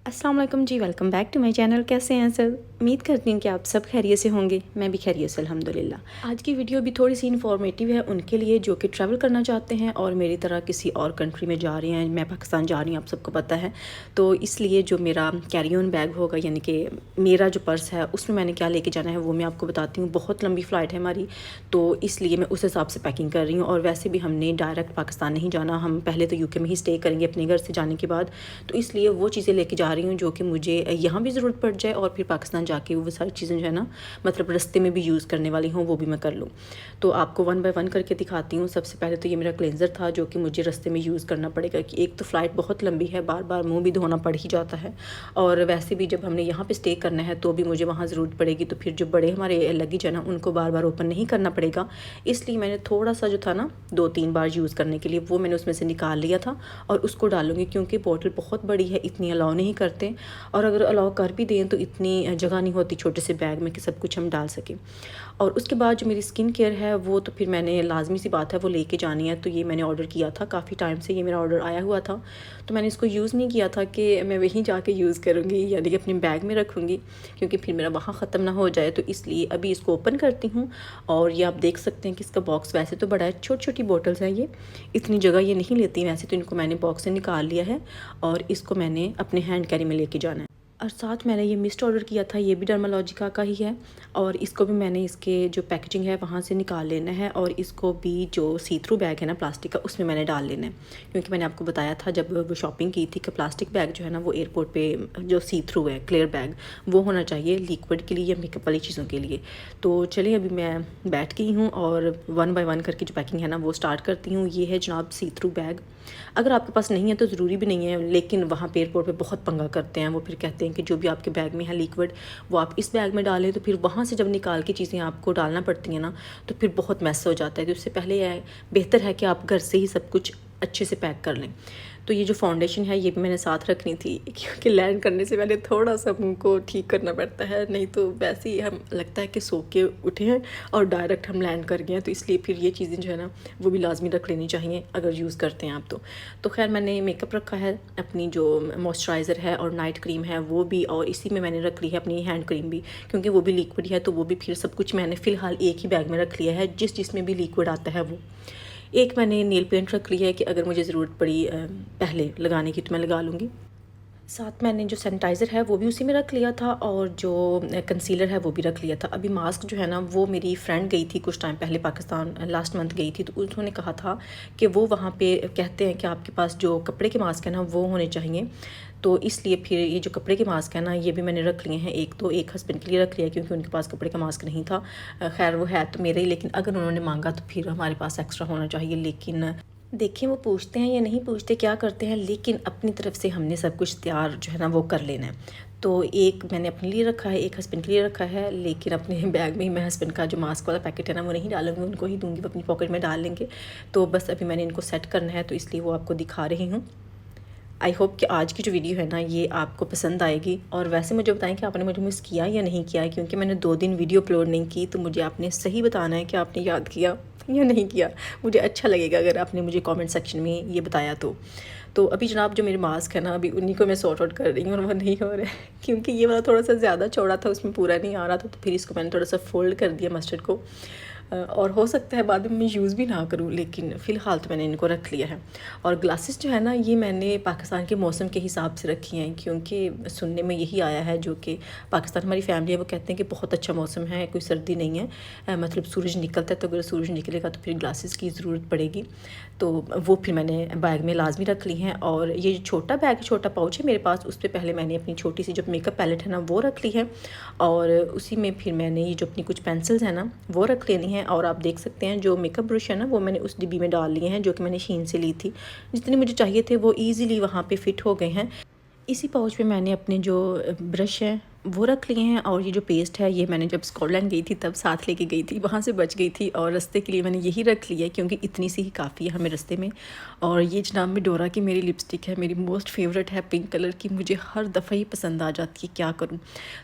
अस्सलाम वालेकुम जी। Welcome back to my channel. कैसे हैं सब? उम्मीद करती हूँ कि आप सब खैरियत से होंगे। मैं भी खैरियत से अल्हम्दुलिल्लाह। आज की वीडियो भी थोड़ी सी इन्फॉर्मेटिव है उनके लिए जो कि ट्रैवल करना चाहते हैं और मेरी तरह किसी और कंट्री में जा रहे हैं। मैं पाकिस्तान जा रही हूँ, आप सबको पता है। तो इसलिए जो मेरा कैरी ऑन बैग होगा, यानी कि मेरा जो पर्स है उसमें मैंने क्या लेके जाना है वो मैं आपको बताती हूँ। बहुत लंबी फ़्लाइट है हमारी, तो इसलिए मैं उस हिसाब से पैकिंग कर रही हूँ। और वैसे भी हमने डायरेक्ट पाकिस्तान नहीं जाना, हम पहले तो यूके में ही स्टे करेंगे अपने घर से जाने के बाद। तो इसलिए वो चीज़ें लेके जा रही हूँ जो कि मुझे यहाँ भी ज़रूरत पड़ जाए और फिर पाकिस्तान जाके वो सारी चीज़ें जो है ना, मतलब रास्ते में भी यूज़ करने वाली हूँ, वो भी मैं कर लूँ। तो आपको वन बाय वन करके दिखाती हूँ। सबसे पहले तो ये मेरा क्लेंजर था जो कि मुझे रास्ते में यूज़ करना पड़ेगा कि एक तो फ़्लाइट बहुत लंबी है, बार बार मुँह भी धोना पड़ ही जाता है। और वैसे भी जब हमने यहाँ पर स्टे करना है तो भी मुझे वहाँ ज़रूरत पड़ेगी, तो फिर जो बड़े हमारे लगेज है ना उनको बार बार ओपन नहीं करना पड़ेगा। इसलिए मैंने थोड़ा सा जो था ना 2-3 बार यूज़ करने के लिए वो मैंने उसमें से निकाल लिया था और उसको डालूंगी, क्योंकि बॉटल बहुत बड़ी है, इतनी अलाउ नहीं करते। और अगर अलाउ कर भी दें तो इतनी जगह नहीं होती छोटे से बैग में कि सब कुछ हम डाल सकें। और उसके बाद जो मेरी स्किन केयर है वो तो फिर मैंने लाजमी सी बात है वो लेके जानी है। तो ये मैंने ऑर्डर किया था, काफ़ी टाइम से ये मेरा ऑर्डर आया हुआ था, तो मैंने इसको यूज़ नहीं किया था कि मैं वहीं जाके यूज़ करूँगी, यानी कि अपने बैग में रखूँगी, क्योंकि फिर मेरा वहाँ ख़त्म ना हो जाए। तो इसलिए अभी इसको ओपन करती हूँ। और ये आप देख सकते हैं कि इसका बॉक्स वैसे तो बड़ा है, छोटी छोटी बॉटल्स हैं, ये इतनी जगह ये नहीं लेती वैसे। तो इनको मैंने बॉक्स से निकाल लिया है और इसको मैंने अपने हैंड कैरी में लेके जाना है। और साथ मैंने ये मिस्ट ऑर्डर किया था, ये भी डर्मालॉजिका का ही है। और इसको भी मैंने इसके जो पैकेजिंग है वहाँ से निकाल लेना है और इसको भी जो सी थ्रू बैग है ना प्लास्टिक का, उसमें मैंने डाल लेना है। क्योंकि मैंने आपको बताया था जब वो शॉपिंग की थी कि प्लास्टिक बैग जो है ना वो एयरपोर्ट पे जो सी थ्रू है क्लियर बैग वो होना चाहिए लिक्विड के लिए या मेकअप वाली चीज़ों के लिए। तो चलिए अभी मैं बैठ गई हूँ और वन बाय वन करके जो पैकिंग है ना वो स्टार्ट करती हूँ। ये है जनाब सी थ्रू बैग। अगर आपके पास नहीं है तो ज़रूरी भी नहीं है, लेकिन वहाँ पे एयरपोर्ट पे बहुत पंगा करते हैं। वो फिर कहते हैं कि जो भी आपके बैग में है लिक्विड वो आप इस बैग में डालें, तो फिर वहाँ से जब निकाल के चीज़ें आपको डालना पड़ती हैं ना तो फिर बहुत मैस हो जाता है। तो उससे पहले बेहतर है कि आप घर से ही सब कुछ अच्छे से पैक कर लें। तो ये जो फाउंडेशन है ये भी मैंने साथ रखनी थी, क्योंकि लैंड करने से पहले थोड़ा सा मुंह को ठीक करना पड़ता है, नहीं तो वैसे ही हम लगता है कि सो के उठे हैं और डायरेक्ट हम लैंड कर गए हैं। तो इसलिए फिर ये चीज़ें जो है ना वो भी लाजमी रख लेनी चाहिए अगर यूज़ करते हैं आप तो खैर मैंने मेकअप रखा है, अपनी जो मॉइस्चराइज़र है और नाइट क्रीम है वो भी, और इसी में मैंने रख ली है अपनी हैंड क्रीम भी, क्योंकि वो भी लिक्विड है। तो वो भी फिर सब कुछ मैंने फ़िलहाल एक ही बैग में रख लिया है, जिसमें भी लिक्विड आता है वो। एक मैंने नेल पेंट रख लिया है कि अगर मुझे ज़रूरत पड़ी पहले लगाने की तो मैं लगा लूँगी। साथ मैंने जो सैनिटाइज़र है वो भी उसी में रख लिया था और जो कंसीलर है वो भी रख लिया था। अभी मास्क जो है ना वो मेरी फ्रेंड गई थी कुछ टाइम पहले पाकिस्तान, लास्ट मंथ गई थी, तो उन्होंने कहा था कि वो वहाँ पे कहते हैं कि आपके पास जो कपड़े के मास्क है ना वो होने चाहिए। तो इसलिए फिर ये जो कपड़े के मास्क है ना ये भी मैंने रख लिए हैं। एक तो एक हस्बैंड के लिए रख लिया क्योंकि उनके पास कपड़े का मास्क नहीं था। खैर वो है तो मेरा ही, लेकिन अगर उन्होंने मांगा तो फिर हमारे पास एक्स्ट्रा होना चाहिए। लेकिन देखें वो पूछते हैं या नहीं पूछते, क्या करते हैं, लेकिन अपनी तरफ से हमने सब कुछ तैयार जो है ना वो कर लेना है। तो एक मैंने अपने लिए रखा है, एक हस्बैंड के लिए रखा है, लेकिन अपने बैग में ही मैं हस्बैंड का जो मास्क वाला पैकेट है ना वो नहीं डालूंगी, उनको ही दूंगी, वो अपनी पॉकेट में डाल लेंगे। तो बस अभी मैंने इनको सेट करना है तो इसलिए वो आपको दिखा रही हूँ। आई होप कि आज की जो वीडियो है ना ये आपको पसंद आएगी। और वैसे मुझे बताएं कि आपने मुझे मिस किया या नहीं किया है, क्योंकि मैंने 2 दिन वीडियो अपलोड नहीं की, तो मुझे आपने सही बताना है कि आपने याद किया या नहीं किया। मुझे अच्छा लगेगा अगर आपने मुझे कमेंट सेक्शन में ये बताया तो अभी जनाब जो मेरे मास्क है ना अभी उन्हीं को मैं सॉर्ट आउट कर रही हूँ और वो नहीं हो रहा है, क्योंकि ये वाला थोड़ा सा ज़्यादा चौड़ा था, उसमें पूरा नहीं आ रहा था। तो फिर इसको मैंने थोड़ा सा फोल्ड कर दिया मस्टर्ड को, और हो सकता है बाद में मैं यूज़ भी ना करूँ, लेकिन फ़िलहाल तो मैंने इनको रख लिया है। और ग्लासेस जो है ना ये मैंने पाकिस्तान के मौसम के हिसाब से रखी हैं, क्योंकि सुनने में यही आया है जो कि पाकिस्तान हमारी फैमिली है वो कहते हैं कि बहुत अच्छा मौसम है, कोई सर्दी नहीं है, मतलब सूरज निकलता है, तो अगर सूरज निकलेगा तो फिर ग्लासेस की ज़रूरत पड़ेगी। तो वो फिर मैंने बैग में लाजमी रख ली हैं। और ये जो छोटा बैग, छोटा पाउच है मेरे पास, उस पर पहले मैंने अपनी छोटी सी जो मेकअप पैलेट है ना वो रख ली है, और उसी में फिर मैंने ये जो अपनी कुछ पेंसिल्स हैं ना वो रख लेनी है। और आप देख सकते हैं जो मेकअप ब्रश है ना वो मैंने उस डिब्बी में डाल लिए हैं, जो कि मैंने शीन से ली थी। जितने मुझे चाहिए थे वो ईज़िली वहाँ पे फिट हो गए हैं। इसी पाउच में मैंने अपने जो ब्रश हैं वो रख लिए हैं, और ये जो पेस्ट है ये मैंने जब स्कॉटलैंड गई थी तब साथ लेके गई थी, वहाँ से बच गई थी, और रास्ते के लिए मैंने यही रख लिया है क्योंकि इतनी सी ही काफ़ी है हमें रास्ते में। और ये जनाब में डोरा की मेरी लिपस्टिक है, मेरी मोस्ट फेवरेट है, पिंक कलर की, मुझे हर दफ़ा ही पसंद आ जाती है, क्या करूँ।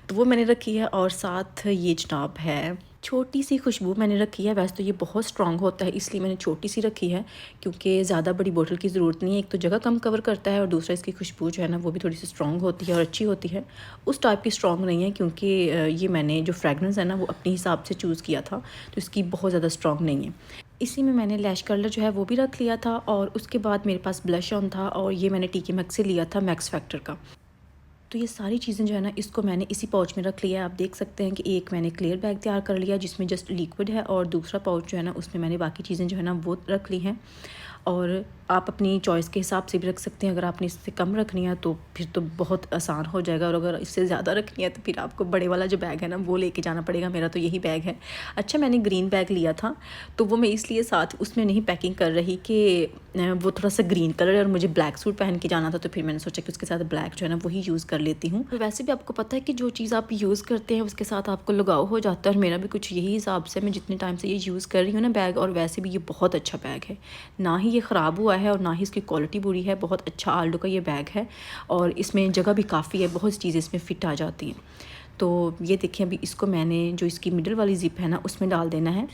तो वो मैंने रखी है। और साथ ये जनाब है छोटी सी खुशबू मैंने रखी है। वैसे तो ये बहुत स्ट्रॉन्ग होता है, इसलिए मैंने छोटी सी रखी है, क्योंकि ज़्यादा बड़ी बोतल की ज़रूरत नहीं है। एक तो जगह कम कवर करता है और दूसरा इसकी खुशबू जो है ना वो भी थोड़ी सी स्ट्रॉन्ग होती है और अच्छी होती है। उस टाइप की स्ट्रॉन्ग नहीं है, क्योंकि ये मैंने जो फ्रेगरेंस है ना वो अपने हिसाब से चूज़ किया था, तो इसकी बहुत ज़्यादा स्ट्रॉन्ग नहीं है। इसी में मैंने लैश कर्लर जो है वो भी रख लिया था, और उसके बाद मेरे पास ब्लश ऑन था, और ये मैंने टीके मैक्स से लिया था, मैक्स फैक्टर का। तो ये सारी चीज़ें जो है ना इसको मैंने इसी पाउच में रख लिया है। आप देख सकते हैं कि एक मैंने क्लियर बैग तैयार कर लिया जिसमें जस्ट लिक्विड है, और दूसरा पाउच जो है ना उसमें मैंने बाकी चीज़ें जो है ना वो रख ली हैं। और आप अपनी चॉइस के हिसाब से भी रख सकते हैं। अगर आपने इससे कम रखनी है तो फिर तो बहुत आसान हो जाएगा, और अगर इससे ज़्यादा रखनी है तो फिर आपको बड़े वाला जो बैग है ना वो लेके जाना पड़ेगा। मेरा तो यही बैग है। अच्छा, मैंने ग्रीन बैग लिया था, तो वो मैं इसलिए साथ उसमें नहीं पैकिंग कर रही कि वो थोड़ा सा ग्रीन कलर है और मुझे ब्लैक सूट पहन के जाना था, तो फिर मैंने सोचा कि उसके साथ ब्लैक जो है ना वही यूज़ कर लेती हूँ। तो वैसे भी आपको पता है कि जो चीज़ आप यूज़ करते हैं उसके साथ आपको लगाव हो जाता है, और मेरा भी कुछ यही हिसाब से मैं जितने टाइम से ये यूज़ कर रही हूँ ना बैग, और वैसे भी ये बहुत अच्छा बैग है, ना ही ये ख़राब हुआ है और ना ही इसकी क्वालिटी बुरी है। बहुत अच्छा आल्डो का ये बैग है, और इसमें जगह भी काफ़ी है, बहुत सी चीज़ें इसमें फ़िट आ जाती हैं। तो ये देखिए, अभी इसको मैंने जो इसकी मिडल वाली ज़िप है ना उसमें डाल देना है।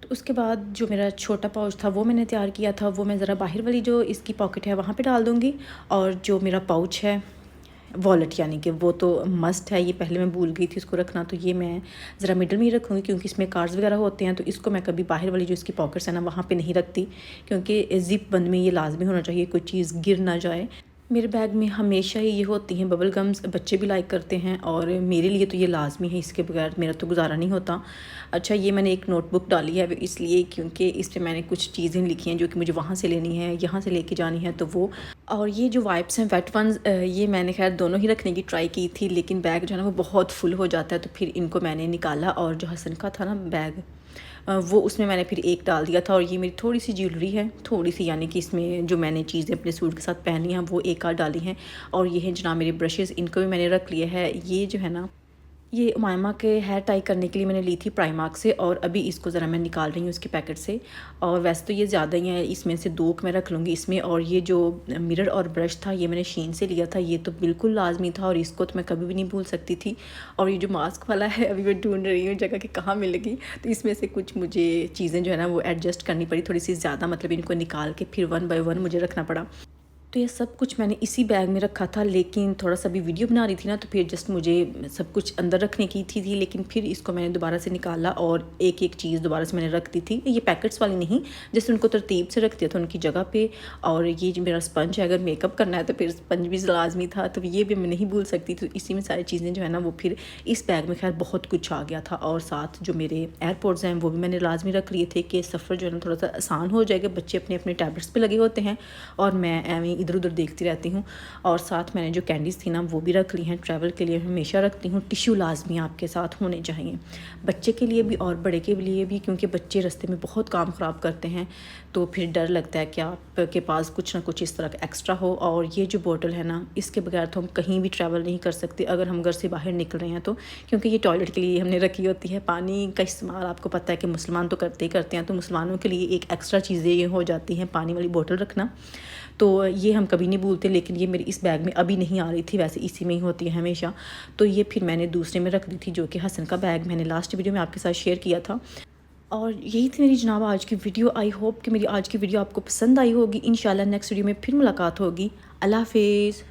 तो उसके बाद जो मेरा छोटा पाउच था वो मैंने तैयार किया था, वो मैं ज़रा बाहर वाली जो इसकी पॉकेट है वहाँ पे डाल दूँगी। और जो मेरा पाउच है वॉलेट, यानी कि वो तो मस्ट है, ये पहले मैं भूल गई थी इसको रखना, तो ये मैं ज़रा मिडल में ही रखूँगी, क्योंकि इसमें कार्ड्स वगैरह होते हैं। तो इसको मैं कभी बाहर वाली जो इसकी पॉकेट्स है ना वहाँ पे नहीं रखती, क्योंकि ज़िप बंद में ये लाजमी होना चाहिए, कोई चीज़ गिर ना जाए। मेरे बैग में हमेशा ही ये होती हैं बबल गम्स, बच्चे भी लाइक करते हैं, और मेरे लिए तो ये लाजमी है, इसके बगैर मेरा तो गुजारा नहीं होता। अच्छा, ये मैंने एक नोटबुक डाली है इसलिए क्योंकि इस पर मैंने कुछ चीज़ें लिखी हैं जो कि मुझे वहाँ से लेनी है, यहाँ से लेके जानी है, तो वो। और ये जो वाइप्स हैं वेट वंस, ये मैंने खैर दोनों ही रखने की ट्राई की थी, लेकिन बैग जो है ना वो बहुत फुल हो जाता है, तो फिर इनको मैंने निकाला, और जो हसन का था ना बैग वो उसमें मैंने फिर एक डाल दिया था। और ये मेरी थोड़ी सी ज्वेलरी है, थोड़ी सी, यानी कि इसमें जो मैंने चीज़ें अपने सूट के साथ पहनी हैं वो एक आध डाली हैं। और ये हैं जनाब मेरे ब्रशेज़, इनको भी मैंने रख लिया है। ये जो है ना ये उमायमा के हेयर टाई करने के लिए मैंने ली थी प्राइमार्क से, और अभी इसको ज़रा मैं निकाल रही हूँ इसके पैकेट से। और वैसे तो ये ज़्यादा ही है, इसमें से दो मैं रख लूँगी इसमें। और ये जो मिरर और ब्रश था ये मैंने शीन से लिया था, ये तो बिल्कुल लाजमी था, और इसको तो मैं कभी भी नहीं भूल सकती थी। और ये जो मास्क वाला है अभी मैं ढूंढ रही हूँ जगह कि कहाँ मिलेगी, तो इसमें से कुछ मुझे चीज़ें जो है ना वो एडजस्ट करनी पड़ी थोड़ी सी ज़्यादा, मतलब इनको निकाल के फिर 1 बाय 1 मुझे रखना पड़ा। तो ये सब कुछ मैंने इसी बैग में रखा था, लेकिन थोड़ा सा भी वीडियो बना रही थी ना, तो फिर जस्ट मुझे सब कुछ अंदर रखने की थी, लेकिन फिर इसको मैंने दोबारा से निकाला और एक एक चीज़ दोबारा से मैंने रख दी थी। ये पैकेट्स वाली नहीं, जैसे उनको तरतीब से रख दिया था उनकी जगह पे। और ये जो मेरा स्पंज है, अगर मेकअप करना है तो फिर स्पंज भी लाजमी था, तो ये भी मैं नहीं भूल सकती। तो इसी में सारी चीज़ें जो है ना वो फिर इस बैग में खैर बहुत कुछ आ गया था। और साथ जो मेरे एयरपोर्ट्स हैं वो भी मैंने लाजमी रख लिए थे कि सफ़र जो है ना थोड़ा सा आसान हो जाएगा। बच्चे अपने अपने टैबलेट्स पे लगे होते हैं और मैं एवं इधर उधर देखती रहती हूँ। और साथ मैंने जो कैंडीज़ थी ना वो भी रख ली हैं, ट्रैवल के लिए हमेशा रखती हूँ। टिश्यू लाजमी आपके साथ होने चाहिए, बच्चे के लिए भी और बड़े के लिए भी, क्योंकि बच्चे रास्ते में बहुत काम ख़राब करते हैं, तो फिर डर लगता है कि आपके पास कुछ ना कुछ इस तरह का एक्स्ट्रा हो। और ये जो बोतल है ना, इसके बगैर तो हम कहीं भी ट्रैवल नहीं कर सकते अगर हम घर से बाहर निकल रहे हैं तो, क्योंकि ये टॉयलेट के लिए हमने रखी होती है। पानी का इस्तेमाल आपको पता है कि मुसलमान तो करते ही करते हैं, तो मुसलमानों के लिए एक एक्स्ट्रा चीज़ें ये हो जाती हैं पानी वाली बोतल रखना, तो ये हम कभी नहीं भूलते। लेकिन ये मेरी इस बैग में अभी नहीं आ रही थी, वैसे इसी में ही होती है हमेशा, तो ये फिर मैंने दूसरे में रख दी थी, जो कि हसन का बैग मैंने लास्ट वीडियो में आपके साथ शेयर किया था। और यही थी मेरी जनाब आज की वीडियो। आई होप कि मेरी आज की वीडियो आपको पसंद आई होगी। इंशाल्लाह नेक्स्ट वीडियो में फिर मुलाकात होगी। अल्लाह हाफिज़।